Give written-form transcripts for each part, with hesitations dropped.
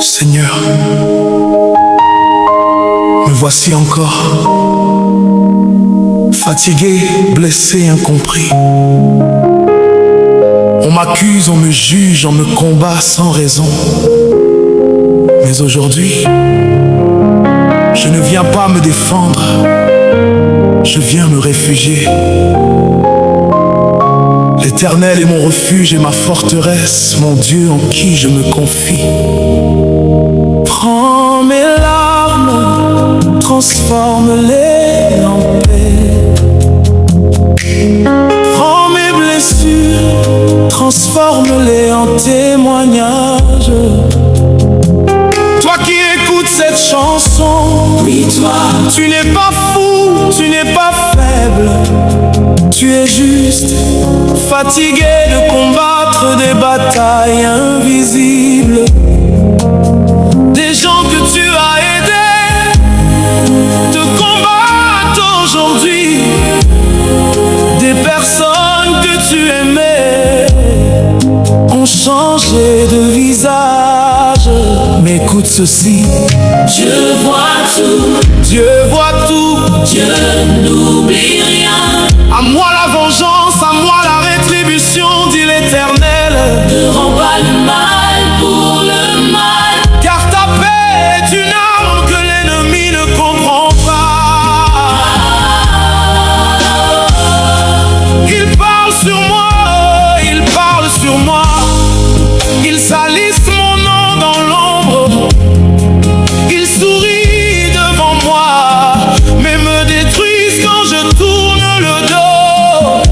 Seigneur, me voici encore, fatigué, blessé, incompris. On m'accuse, on me juge, on me combat sans raison. Mais aujourd'hui, je ne viens pas me défendre, je viens me réfugier. L'Éternel est mon refuge et ma forteresse, mon Dieu en qui je me confie. Prends mes larmes, transforme-les en paix. Prends mes blessures, transforme-les en témoignages. Toi qui écoutes cette chanson, oui toi, tu n'es pas fou, tu n'es pas faible. Tu es juste fatigué de combattre des batailles invisibles. Des gens que tu as aidés te combattent aujourd'hui. Des personnes que tu aimais ont changé de visage. Mais écoute ceci, Dieu voit tout, Dieu voit tout, Dieu n'oublie rien. à moi la vengeance, à moi la rétribution, dit l'Éternel. Ne rends pas le mal pour le mal, Car ta paix est une arme que l'ennemi ne comprend pas. Il parle sur moi, il parle sur moi. Il salisse mon nom dans l'ombre. Il sourit devant moi, mais me détruisent quand je tourne le dos.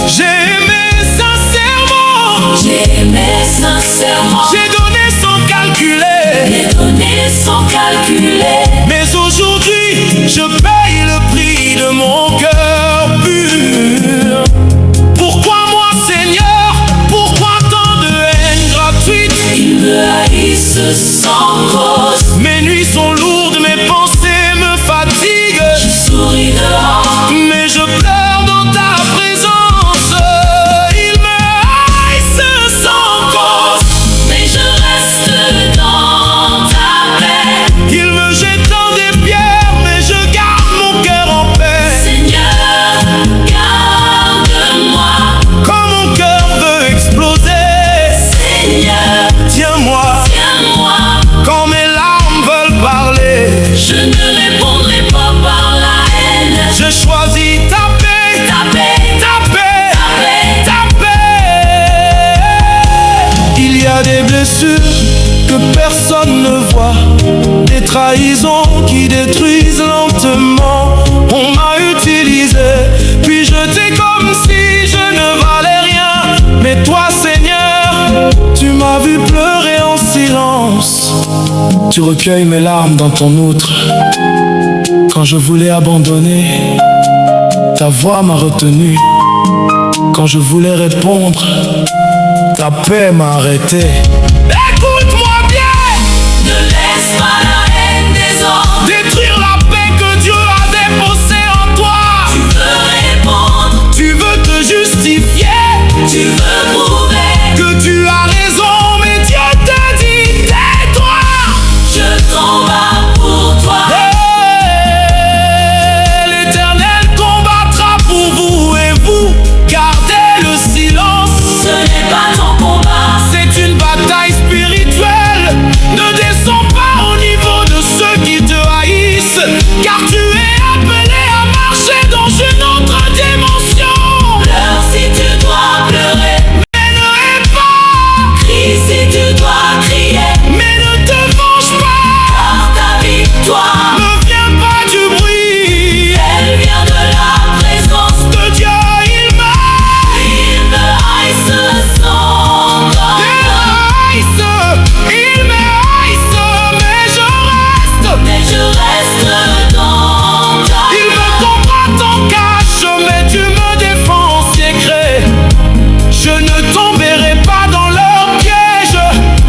J'ai aimé sincèrement, j'ai aimé sincèrement, j'ai donné sans calculer. j'ai donné sans calculer. Mais aujourd'hui, je paye le prix de mon cœur pur. Pourquoi moi, Seigneur? Pourquoi tant de haine gratuite? Ils me haïssent sans cause, Mes nuits sont lourdes, mes pensées me fatiguent. je souris dehors, Mais je pleure dans ta présence. Ils me haïssent sans cause. mais je reste dans ta paix. Ils me jettent dans des pierres, mais je garde mon cœur en paix. Seigneur, garde-moi. Quand mon cœur veut exploser, Seigneur, tiens-moi. tiens-moi. Quand mes larmes veulent parler, Je ne répondrai pas par la haine. je choisis ta paix, Ta paix, ta paix, ta paix. ta paix. Il y a des blessures que personne ne voit, des trahisons qui détruisent lentement. On m'a utilisé, puis jeté comme si je ne valais rien. Mais toi, Seigneur, tu m'as vu pleurer en silence. Tu recueilles mes larmes dans ton outre. Quand je voulais abandonner, ta voix m'a retenu. Quand je voulais répondre, ta paix m'a arrêté. Écoute-moi bien, Ne laisse pas la haine des hommes. détruire la paix que Dieu a déposée en toi. Tu veux répondre, Tu veux te justifier, tu veux prouver. que tu as raison, mais Dieu te dit tais-toi. Je t'en bats pour toi. L'Éternel combattra pour vous et vous gardez le silence. Ce n'est pas ton combat, C'est une bataille spirituelle. Ne descends pas au niveau de ceux qui te haïssent, car tu es appelé à marcher dans une autre dimension. pleure si tu dois pleurer, Mais ne hais pas, crie si tu dois crier. mais ne te venge pas. Car ta victoire, Ne viens pas du bruit elle vient de la présence de de Dieu. Il me haïsse sans cause. haïsse, mais je reste. Mais je reste dans ta Il me combat en cache, mais tu me défends en secret. Je ne tomberai pas dans leur piège.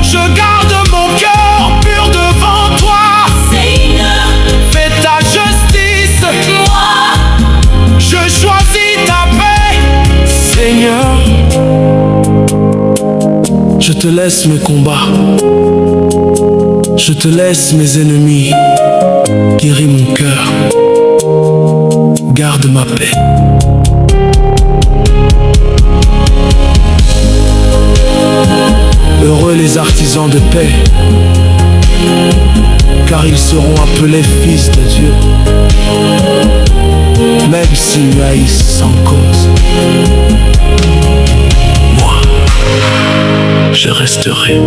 Je garde mon cœur pur devant toi. Seigneur, Fais ta justice, moi, je choisis ta paix. Seigneur, je te laisse mes combats. Je te laisse mes ennemis, guéris mon cœur, garde ma paix. Heureux les artisans de paix, car ils seront appelés fils de Dieu. Même s'ils me haïssent sans cause, moi, je resterai.